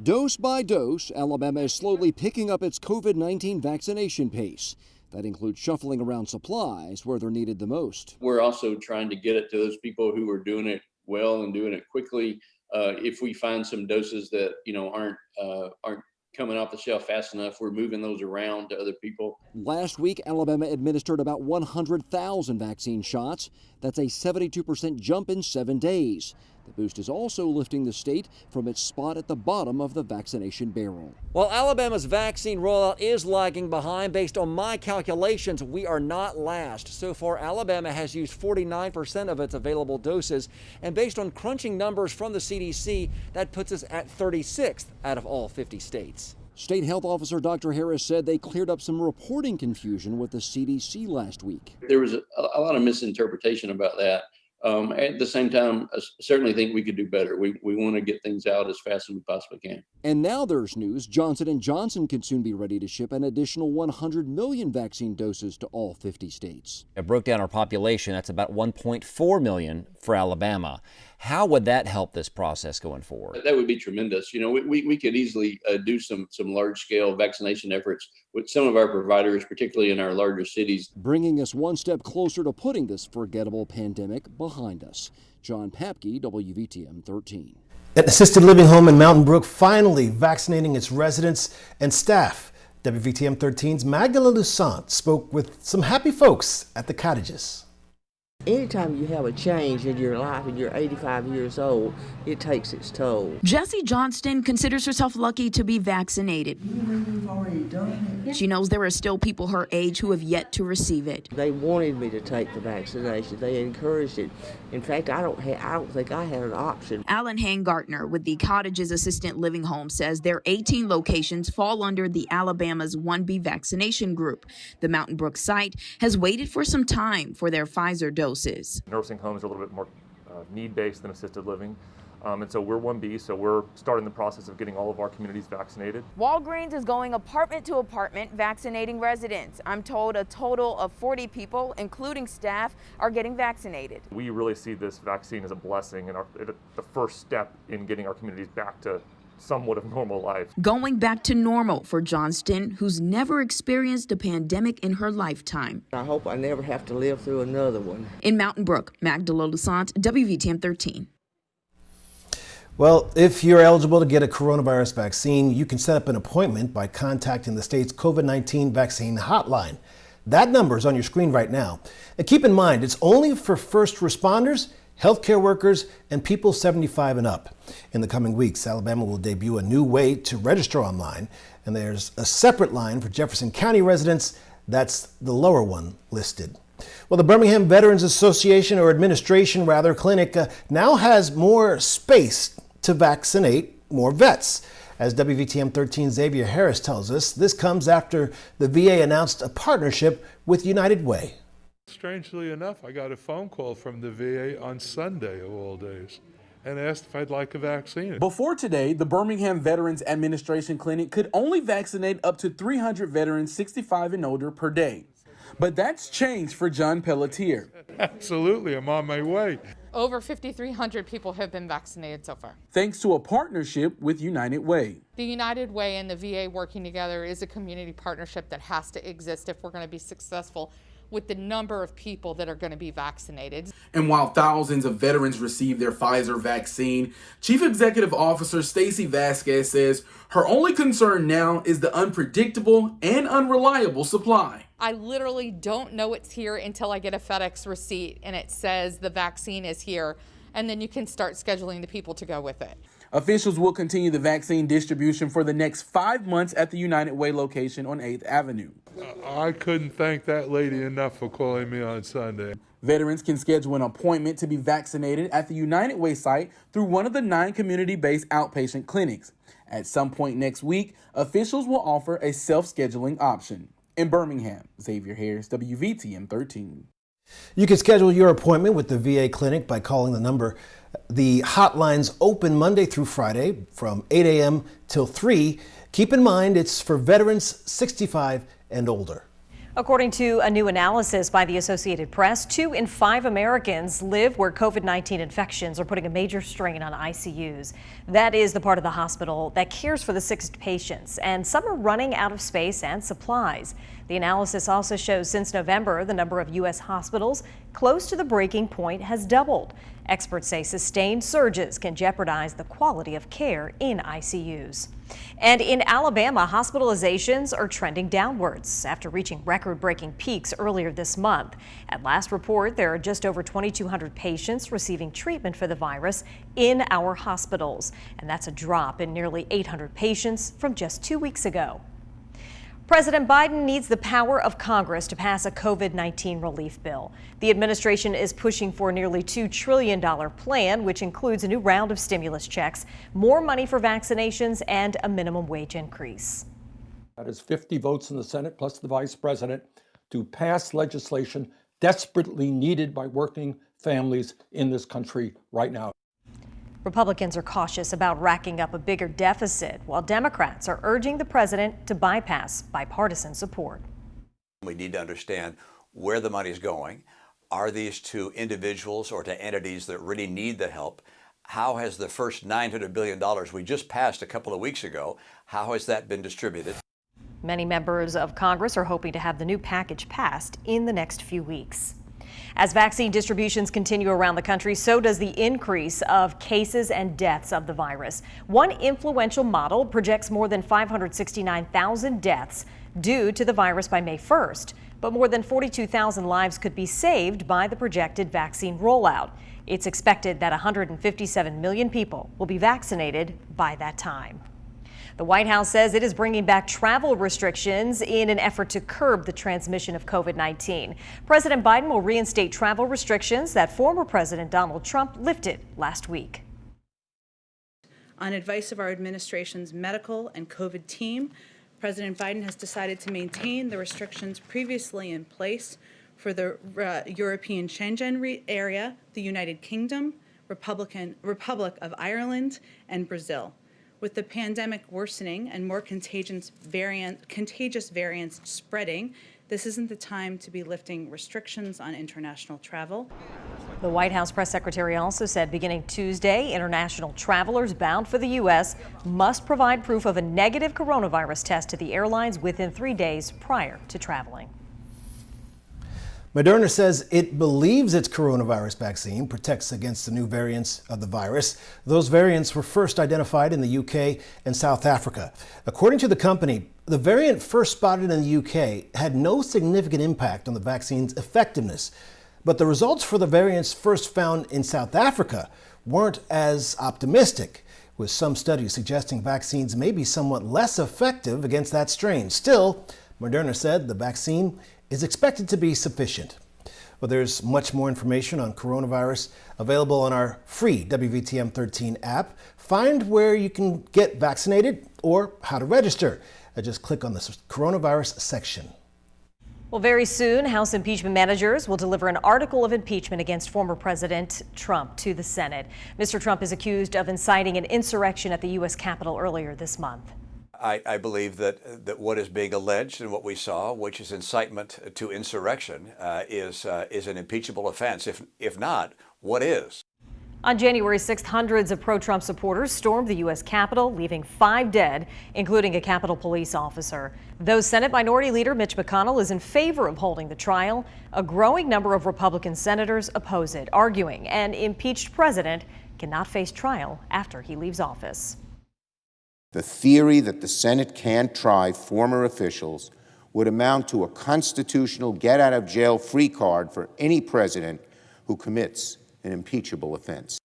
Dose by dose, Alabama is slowly picking up its COVID-19 vaccination pace. That includes shuffling around supplies where they're needed the most. We're also trying to get it to those people who are doing it well and doing it quickly. If we find some doses that aren't coming off the shelf fast enough, we're moving those around to other people. Last week, Alabama administered about 100,000 vaccine shots. That's a 72% jump in 7 days. The boost is also lifting the state from its spot at the bottom of the vaccination barrel. While Alabama's vaccine rollout is lagging behind, based on my calculations, we are not last. So far, Alabama has used 49% of its available doses, and based on crunching numbers from the CDC, that puts us at 36th out of all 50 states. State Health Officer Dr. Harris said they cleared up some reporting confusion with the CDC last week. There was a lot of misinterpretation about that. At the same time, I certainly think we could do better. We want to get things out as fast as we possibly can. And now there's news. Johnson & Johnson could soon be ready to ship an additional 100 million vaccine doses to all 50 states. It broke down our population. That's about 1.4 million for Alabama. How would that help this process going forward? That would be tremendous. You know, we could easily do some large-scale vaccination efforts with some of our providers, particularly in our larger cities. Bringing us one step closer to putting this forgettable pandemic behind us. John Papke, WVTM 13. An assisted living home in Mountain Brook finally vaccinating its residents and staff. WVTM 13's Magdala Lusant spoke with some happy folks at the cottages. Anytime you have a change in your life and you're 85 years old, it takes its toll. Jessie Johnston considers herself lucky to be vaccinated. You've already done it. She knows there are still people her age who have yet to receive it. They wanted me to take the vaccination. They encouraged it. In fact, I don't think I had an option. Alan Hangartner with the Cottages Assistant Living Home says their 18 locations fall under the Alabama's 1B vaccination group. The Mountain Brook site has waited for some time for their Pfizer doses. Nursing homes are a little bit more need-based than assisted living. And so we're 1B, so we're starting the process of getting all of our communities vaccinated. Walgreens is going apartment to apartment vaccinating residents. I'm told a total of 40 people, including staff, are getting vaccinated. We really see this vaccine as a blessing and the first step in getting our communities back to somewhat of normal life. Going back to normal for Johnston, who's never experienced a pandemic in her lifetime. I hope I never have to live through another one. In Mountain Brook, Magdala Lusant, WVTM 13. Well, if you're eligible to get a coronavirus vaccine, you can set up an appointment by contacting the state's COVID-19 vaccine hotline. That number is on your screen right now. And keep in mind, it's only for first responders, healthcare workers, and people 75 and up. In the coming weeks, Alabama will debut a new way to register online, and there's a separate line for Jefferson County residents. That's the lower one listed. Well, the Birmingham Veterans Association, or Administration rather, clinic now has more space to vaccinate more vets. As WVTM 13's Xavier Harris tells us, this comes after the VA announced a partnership with United Way. Strangely enough, I got a phone call from the VA on Sunday of all days and asked if I'd like a vaccine. Before today, the Birmingham Veterans Administration Clinic could only vaccinate up to 300 veterans 65 and older per day. But that's changed for John Pelletier. Absolutely, I'm on my way. Over 5,300 people have been vaccinated so far. Thanks to a partnership with United Way. The United Way and the VA working together is a community partnership that has to exist if we're going to be successful with the number of people that are going to be vaccinated. And while thousands of veterans receive their Pfizer vaccine, Chief Executive Officer Stacey Vasquez says her only concern now is the unpredictable and unreliable supply. I literally don't know it's here until I get a FedEx receipt and it says the vaccine is here, and then you can start scheduling the people to go with it. Officials will continue the vaccine distribution for the next 5 months at the United Way location on 8th Avenue. I couldn't thank that lady enough for calling me on Sunday. Veterans can schedule an appointment to be vaccinated at the United Way site through one of the 9 community-based outpatient clinics. At some point next week, officials will offer a self-scheduling option. In Birmingham, Xavier Harris, WVTM 13. You can schedule your appointment with the VA clinic by calling the number. The hotline's open Monday through Friday from 8 a.m. till 3. Keep in mind, it's for veterans 65 and older. According to a new analysis by the Associated Press, 2 in 5 Americans live where COVID-19 infections are putting a major strain on ICUs. That is the part of the hospital that cares for the sickest patients, and some are running out of space and supplies. The analysis also shows since November, the number of U.S. hospitals close to the breaking point has doubled. Experts say sustained surges can jeopardize the quality of care in ICUs. And in Alabama, hospitalizations are trending downwards after reaching record-breaking peaks earlier this month. At last report, there are just over 2,200 patients receiving treatment for the virus in our hospitals, and that's a drop in nearly 800 patients from just 2 weeks ago. President Biden needs the power of Congress to pass a COVID-19 relief bill. The administration is pushing for a nearly $2 trillion plan, which includes a new round of stimulus checks, more money for vaccinations, and a minimum wage increase. That is 50 votes in the Senate plus the vice president to pass legislation desperately needed by working families in this country right now. Republicans are cautious about racking up a bigger deficit, while Democrats are urging the president to bypass bipartisan support. We need to understand where the money is going. Are these to individuals or to entities that really need the help? How has the first $900 billion we just passed a couple of weeks ago, how has that been distributed? Many members of Congress are hoping to have the new package passed in the next few weeks. As vaccine distributions continue around the country, so does the increase of cases and deaths of the virus. One influential model projects more than 569,000 deaths due to the virus by May 1st, but more than 42,000 lives could be saved by the projected vaccine rollout. It's expected that 157 million people will be vaccinated by that time. The White House says it is bringing back travel restrictions in an effort to curb the transmission of COVID-19. President Biden will reinstate travel restrictions that former President Donald Trump lifted last week. On advice of our administration's medical and COVID team, President Biden has decided to maintain the restrictions previously in place for the European Schengen area, the United Kingdom, Republic of Ireland, and Brazil. With the pandemic worsening and more contagious variants spreading, this isn't the time to be lifting restrictions on international travel. The White House press secretary also said beginning Tuesday, international travelers bound for the U.S. must provide proof of a negative coronavirus test to the airlines within 3 days prior to traveling. Moderna says it believes its coronavirus vaccine protects against the new variants of the virus. Those variants were first identified in the UK and South Africa. According to the company, the variant first spotted in the UK had no significant impact on the vaccine's effectiveness. But the results for the variants first found in South Africa weren't as optimistic, with some studies suggesting vaccines may be somewhat less effective against that strain. Still, Moderna said the vaccine is expected to be sufficient. Well, there's much more information on coronavirus available on our free WVTM 13 app. Find where you can get vaccinated or how to register. Just click on the coronavirus section. Well, very soon, House impeachment managers will deliver an article of impeachment against former President Trump to the Senate. Mr. Trump is accused of inciting an insurrection at the U.S. Capitol earlier this month. I believe that what is being alleged and what we saw, which is incitement to insurrection, is an impeachable offense. If not, what is? On January 6th, hundreds of pro-Trump supporters stormed the U.S. Capitol, leaving 5 dead, including a Capitol police officer. Though Senate Minority Leader Mitch McConnell is in favor of holding the trial, a growing number of Republican senators oppose it, arguing an impeached president cannot face trial after he leaves office. The theory that the Senate can't try former officials would amount to a constitutional get-out-of-jail-free card for any president who commits an impeachable offense.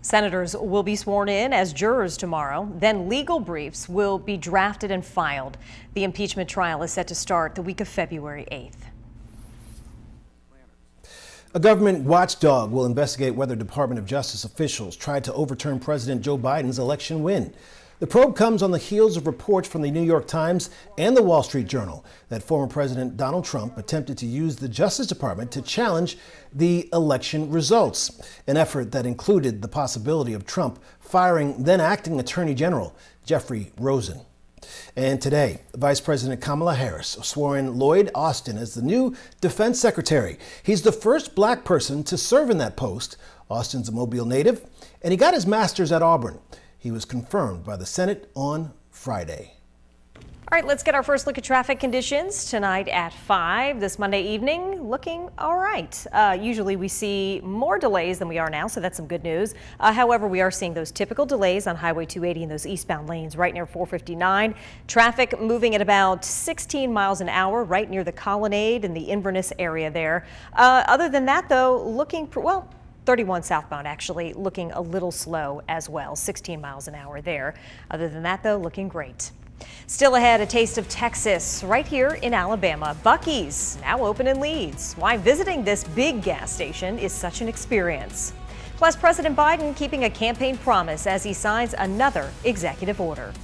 Senators will be sworn in as jurors tomorrow. Then legal briefs will be drafted and filed. The impeachment trial is set to start the week of February 8th. A government watchdog will investigate whether Department of Justice officials tried to overturn President Joe Biden's election win. The probe comes on the heels of reports from the New York Times and the Wall Street Journal that former President Donald Trump attempted to use the Justice Department to challenge the election results, an effort that included the possibility of Trump firing then acting Attorney General Jeffrey Rosen. And today, Vice President Kamala Harris swore in Lloyd Austin as the new Defense Secretary. He's the first black person to serve in that post. Austin's a Mobile native, and he got his master's at Auburn. He was confirmed by the Senate on Friday. All right, let's get our first look at traffic conditions tonight at 5 this Monday evening. Looking all right. Usually we see more delays than we are now, so that's some good news. However, we are seeing those typical delays on Highway 280 in those eastbound lanes right near 459. Traffic moving at about 16 miles an hour right near the Colonnade and the Inverness area there. Other than that, though, looking, 31 southbound actually looking a little slow as well, 16 miles an hour there. Other than that, though, looking great. Still ahead, a taste of Texas right here in Alabama. Buc-ee's now open in Leeds. Why visiting this big gas station is such an experience. Plus, President Biden keeping a campaign promise as he signs another executive order.